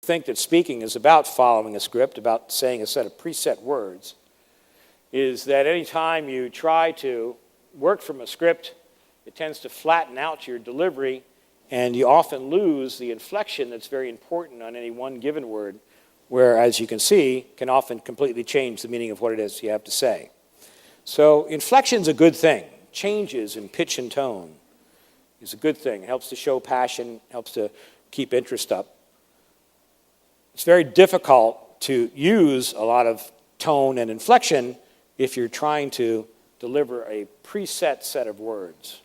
think that speaking is about following a script, about saying a set of preset words, is that any time you try to work from a script, it tends to flatten out your delivery, and you often lose the inflection that's very important on any one given word, where, as you can see, can often completely change the meaning of what it is you have to say. So inflection's a good thing. Changes in pitch and tone is a good thing. It helps to show passion, helps to keep interest up. It's very difficult to use a lot of tone and inflection if you're trying to deliver a preset set of words.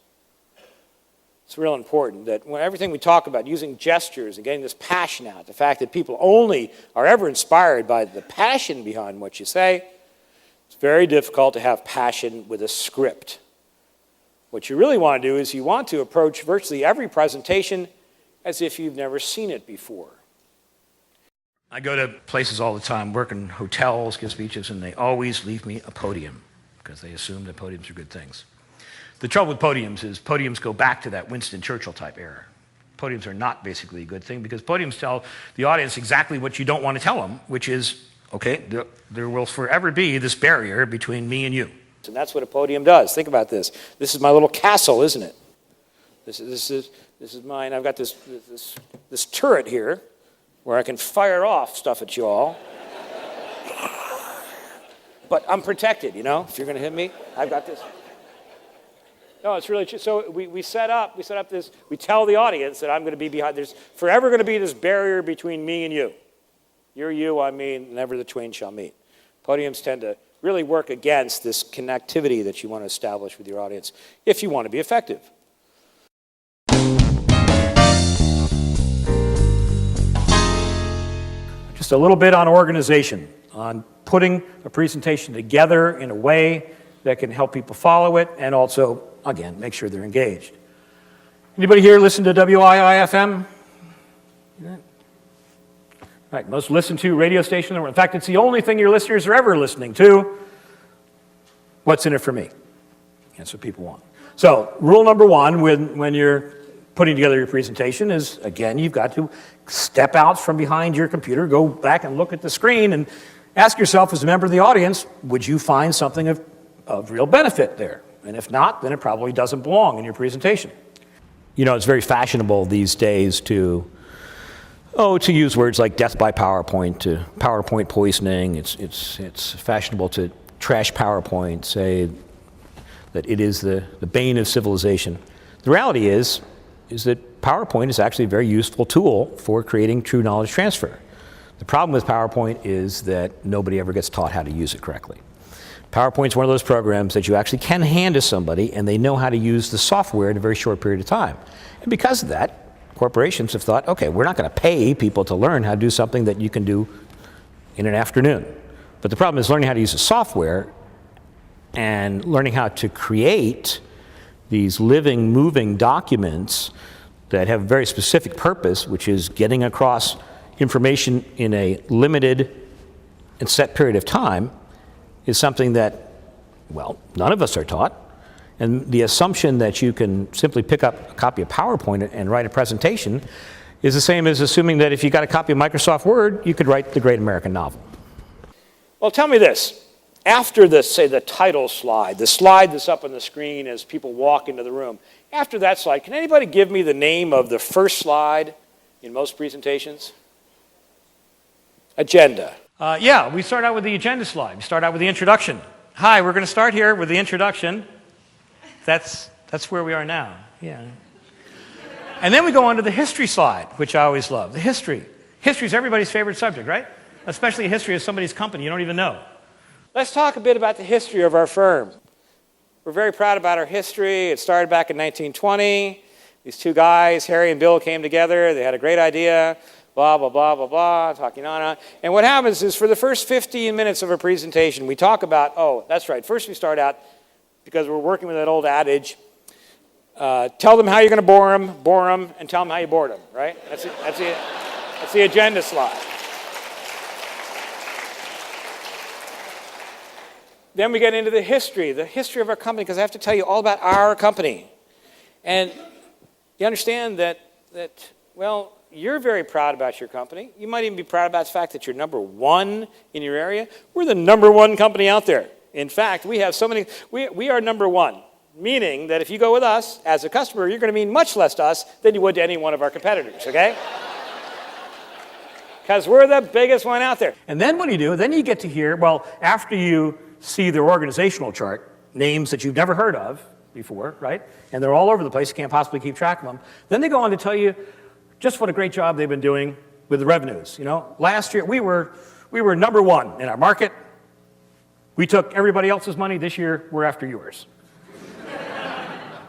It's real important that when everything we talk about, using gestures and getting this passion out, the fact that people only are ever inspired by the passion behind what you say, it's very difficult to have passion with a script. What you really want to do is you want to approach virtually every presentation as if you've never seen it before. I go to places all the time, work in hotels, give speeches, and they always leave me a podium because they assume that podiums are good things. The trouble with podiums is podiums go back to that Winston Churchill type era. Podiums are not basically a good thing because podiums tell the audience exactly what you don't want to tell them, which is, okay, there will forever be this barrier between me and you. And that's what a podium does. Think about this. This is my little castle, isn't it? This is mine. I've got this turret here where I can fire off stuff at you all. But I'm protected, you know? If you're going to hit me, I've got this. No, it's really true. So we set up this, we tell the audience that I'm going to be behind, there's forever going to be this barrier between me and you. You're you, I'm me, never the twain shall meet. Podiums tend to really work against this connectivity that you want to establish with your audience if you want to be effective. Just a little bit on organization, on putting a presentation together in a way that can help people follow it and also, again, make sure they're engaged. Anybody here listen to WIIFM? Right, most listened to radio station in the world. In fact, it's the only thing your listeners are ever listening to. What's in it for me? That's what people want. So, rule number one when you're putting together your presentation is, again, you've got to step out from behind your computer, go back and look at the screen, and ask yourself, as a member of the audience, would you find something of real benefit there? And if not, then it probably doesn't belong in your presentation. You know, it's very fashionable these days to use words like death by PowerPoint, to PowerPoint poisoning. It's fashionable to trash PowerPoint, say that it is the bane of civilization. The reality is that PowerPoint is actually a very useful tool for creating true knowledge transfer. The problem with PowerPoint is that nobody ever gets taught how to use it correctly. PowerPoint's one of those programs that you actually can hand to somebody and they know how to use the software in a very short period of time. And because of that, corporations have thought, okay, we're not going to pay people to learn how to do something that you can do in an afternoon. But the problem is learning how to use the software and learning how to create these living, moving documents that have a very specific purpose, which is getting across information in a limited and set period of time, is something that, well, none of us are taught. And the assumption that you can simply pick up a copy of PowerPoint and write a presentation is the same as assuming that if you got a copy of Microsoft Word, you could write the great American novel. Well, tell me this. After this, say the title slide, the slide that's up on the screen as people walk into the room, after that slide, can anybody give me the name of the first slide in most presentations? Agenda. Yeah, we start out with the agenda slide. We start out with the introduction. Hi, we're going to start here with the introduction. That's where we are now. Yeah. And then we go on to the history slide, which I always love. The history. History is everybody's favorite subject, right? Especially history of somebody's company you don't even know. Let's talk a bit about the history of our firm. We're very proud about our history. It started back in 1920. These two guys, Harry and Bill, came together. They had a great idea. Blah, blah, blah, blah, blah, talking on and on. And what happens is for the first 15 minutes of a presentation, we talk about, oh, that's right. First we start out, because we're working with that old adage, tell them how you're going to bore them, and tell them how you bored them, right? That's the agenda slide. Then we get into the history of our company, because I have to tell you all about our company. And you understand that well, you're very proud about your company. You might even be proud about the fact that you're number one in your area. We're the number one company out there. In fact, we have so many, we are number one, meaning that if you go with us as a customer, you're going to mean much less to us than you would to any one of our competitors, okay? Because we're the biggest one out there. And then what do you do? Then you get to hear, well, after you see their organizational chart, names that you've never heard of before, right? And they're all over the place. You can't possibly keep track of them. Then they go on to tell you just what a great job they've been doing with the revenues. You know, last year we were number one in our market. We took everybody else's money. This year we're after yours.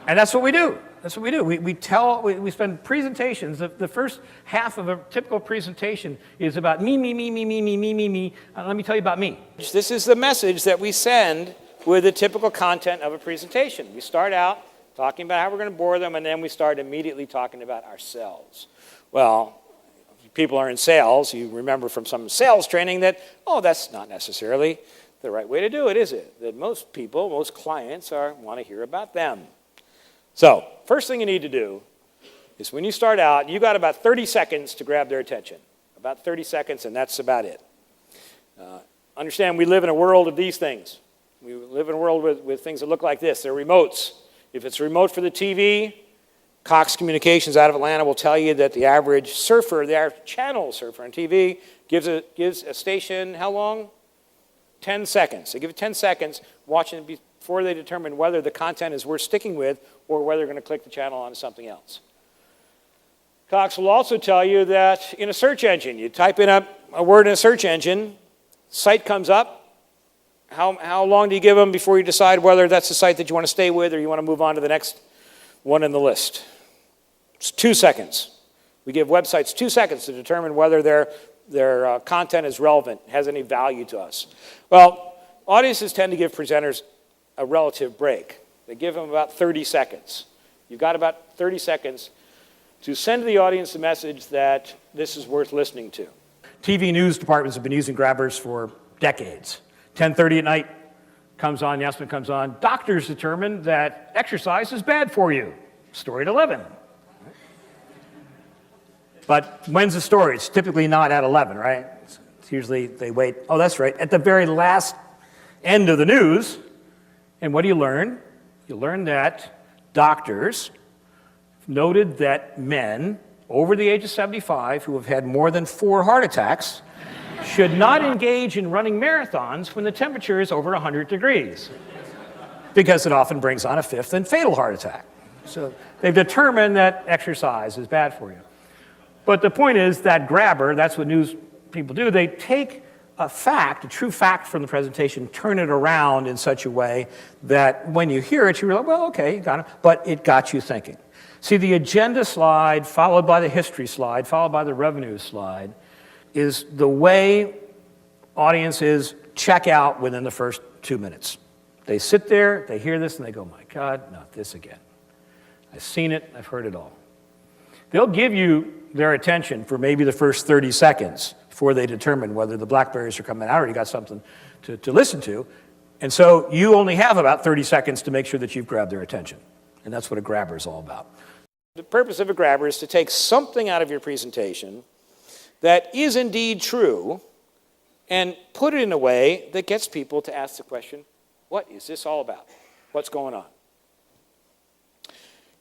And that's what we do. That's what we do. We spend presentations. The first half of a typical presentation is about me. Let me tell you about me. This is the message that we send with the typical content of a presentation. We start out talking about how we're going to bore them, and then we start immediately talking about ourselves. Well, if people are in sales, you remember from some sales training that, that's not necessarily the right way to do it, is it? That most people, most clients want to hear about them. So, first thing you need to do is when you start out, you got about 30 seconds to grab their attention. About 30 seconds, and that's about it. Understand, we live in a world of these things. We live in a world with things that look like this. They're remotes. If it's a remote for the TV, Cox Communications out of Atlanta will tell you that the average surfer, the average channel surfer on TV, gives a station how long? 10 seconds. They give it 10 seconds watching it before they determine whether the content is worth sticking with or whether they're going to click the channel onto something else. Cox will also tell you that in a search engine, you type in a word in a search engine, site comes up. How long do you give them before you decide whether that's the site that you want to stay with or you want to move on to the next one in the list? It's 2 seconds. We give websites 2 seconds to determine whether their content is relevant, has any value to us. Well, audiences tend to give presenters a relative break. They give them about 30 seconds. You've got about 30 seconds to send to the audience the message that this is worth listening to. TV news departments have been using grabbers for decades. 10:30 at night comes on, the announcement comes on. Doctors determined that exercise is bad for you. Story at 11. But when's the story? It's typically not at 11, right? It's usually they wait. Oh, that's right. At the very last end of the news. And what do you learn? You learn that doctors noted that men over the age of 75 who have had more than 4 heart attacks should not engage in running marathons when the temperature is over 100 degrees, because it often brings on a 5th and fatal heart attack. So they've determined that exercise is bad for you. But the point is that grabber, that's what news people do, they take a fact, a true fact from the presentation, turn it around in such a way that when you hear it, you realize, well, okay, you got it, but it got you thinking. See, the agenda slide, followed by the history slide, followed by the revenue slide, is the way audiences check out within the first 2 minutes. They sit there, they hear this, and they go, my God, not this again. I've seen it, I've heard it all. They'll give you their attention for maybe the first 30 seconds before they determine whether the blackberries are coming out or you got something to listen to. And so you only have about 30 seconds to make sure that you've grabbed their attention. And that's what a grabber is all about. The purpose of a grabber is to take something out of your presentation that is indeed true and put it in a way that gets people to ask the question, what is this all about? What's going on?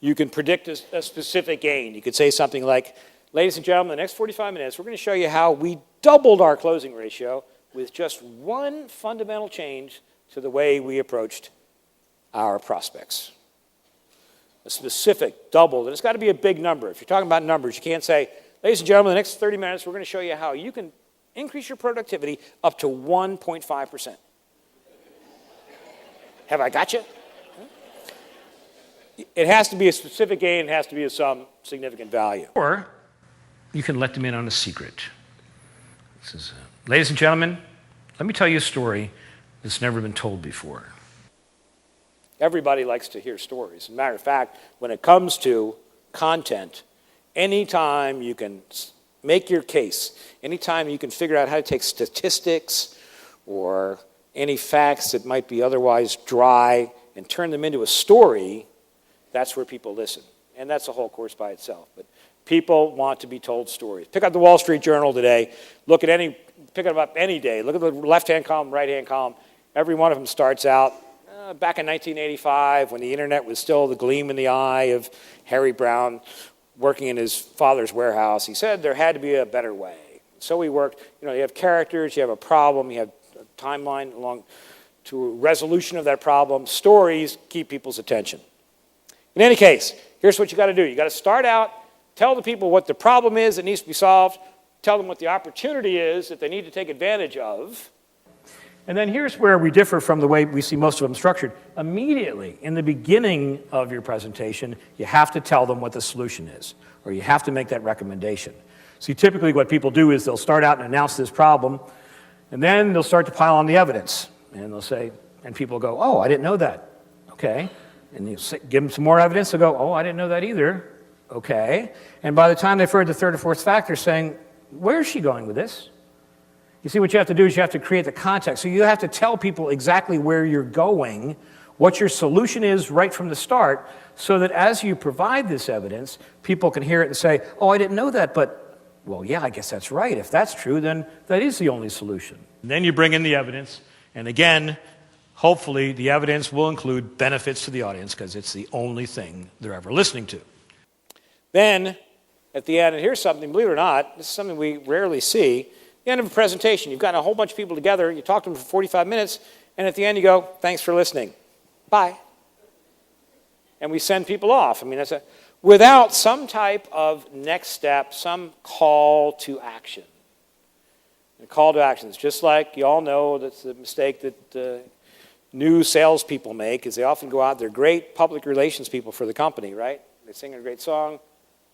You can predict a specific gain. You could say something like, ladies and gentlemen, the next 45 minutes, we're going to show you how we doubled our closing ratio with just one fundamental change to the way we approached our prospects. A specific doubled, and it's got to be a big number. If you're talking about numbers, you can't say, ladies and gentlemen, the next 30 minutes, we're going to show you how you can increase your productivity up to 1.5%. Have I got you? It has to be a specific gain. It has to be of some significant value. Or you can let them in on a secret. This is, ladies and gentlemen, let me tell you a story that's never been told before. Everybody likes to hear stories. As a matter of fact, when it comes to content, anytime you can make your case, anytime you can figure out how to take statistics or any facts that might be otherwise dry and turn them into a story, that's where people listen. And that's a whole course by itself. But People want to be told stories. Pick up the Wall Street Journal today. Pick it up any day. Look at the left-hand column, right-hand column. Every one of them starts out back in 1985 when the internet was still the gleam in the eye of Harry Brown working in his father's warehouse. He said there had to be a better way. So we worked. You have characters, you have a problem, you have a timeline along to a resolution of that problem. Stories keep people's attention. In any case, here's what you got to do. You got to start out, tell the people what the problem is that needs to be solved, tell them what the opportunity is that they need to take advantage of. And then here's where we differ from the way we see most of them structured. Immediately, in the beginning of your presentation, you have to tell them what the solution is, or you have to make that recommendation. See, typically what people do is they'll start out and announce this problem, and then they'll start to pile on the evidence. And they'll say, and people go, oh, I didn't know that. Okay. And you give them some more evidence, they'll go, oh, I didn't know that either. Okay. And by the time they've heard the third or fourth factor saying, where is she going with this? You see, what you have to do is you have to create the context. So you have to tell people exactly where you're going, what your solution is right from the start, so that as you provide this evidence, people can hear it and say, oh, I didn't know that, but, well, yeah, I guess that's right. If that's true, then that is the only solution. And then you bring in the evidence, and again, hopefully the evidence will include benefits to the audience because it's the only thing they're ever listening to. Then, at the end, and here's something, believe it or not, this is something we rarely see. The end of a presentation, you've gotten a whole bunch of people together, you talk to them for 45 minutes, and at the end you go, thanks for listening. Bye. And we send people off. I mean, without some type of next step, some call to action. And call to action is just like you all know that's the mistake that new salespeople make, is they often go out, they're great public relations people for the company, right? They sing a great song.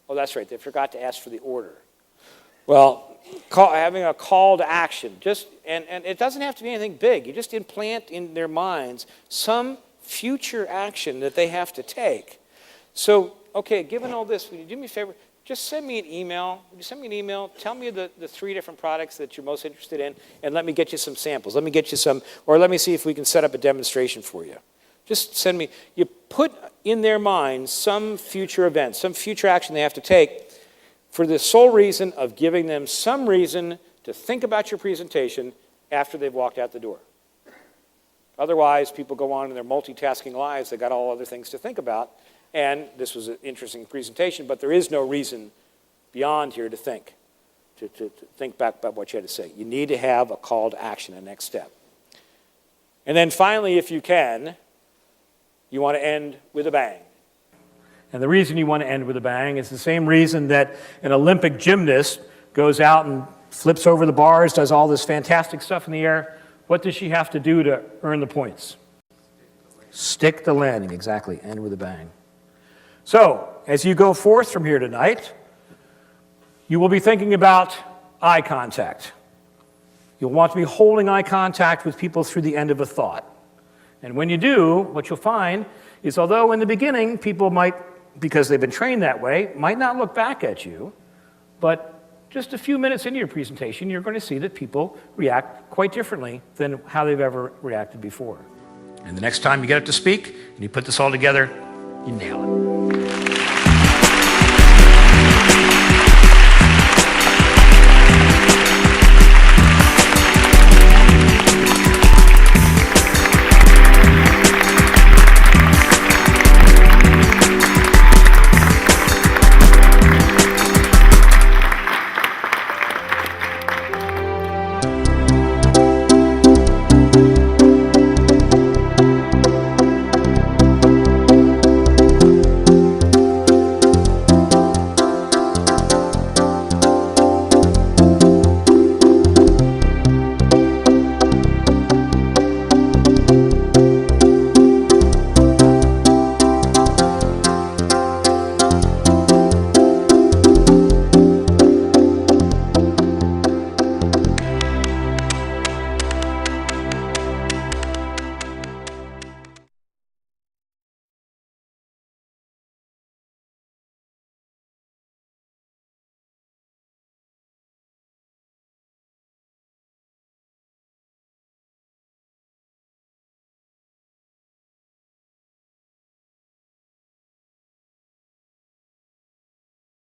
Oh, that's right, they forgot to ask for the order. Well, having a call to action, and it doesn't have to be anything big. You just implant in their minds some future action that they have to take. So, okay, given all this, would you do me a favor? Just send me an email. Would you send me an email? Tell me the 3 different products that you're most interested in, and let me get you some samples. Let me get you some, or let me see if we can set up a demonstration for you. Just send me. You put in their minds some future event, some future action they have to take, for the sole reason of giving them some reason to think about your presentation after they've walked out the door. Otherwise, people go on in their multitasking lives. They've got all other things to think about. And this was an interesting presentation, but there is no reason beyond here to think back about what you had to say. You need to have a call to action, a next step. And then finally, if you can, you want to end with a bang. And the reason you want to end with a bang is the same reason that an Olympic gymnast goes out and flips over the bars, does all this fantastic stuff in the air. What does she have to do to earn the points? Stick the landing, exactly. End with a bang. So, as you go forth from here tonight, you will be thinking about eye contact. You'll want to be holding eye contact with people through the end of a thought. And when you do, what you'll find is although in the beginning people might, because they've been trained that way, might not look back at you, but just a few minutes into your presentation, you're going to see that people react quite differently than how they've ever reacted before. And the next time you get up to speak and you put this all together, you nail it.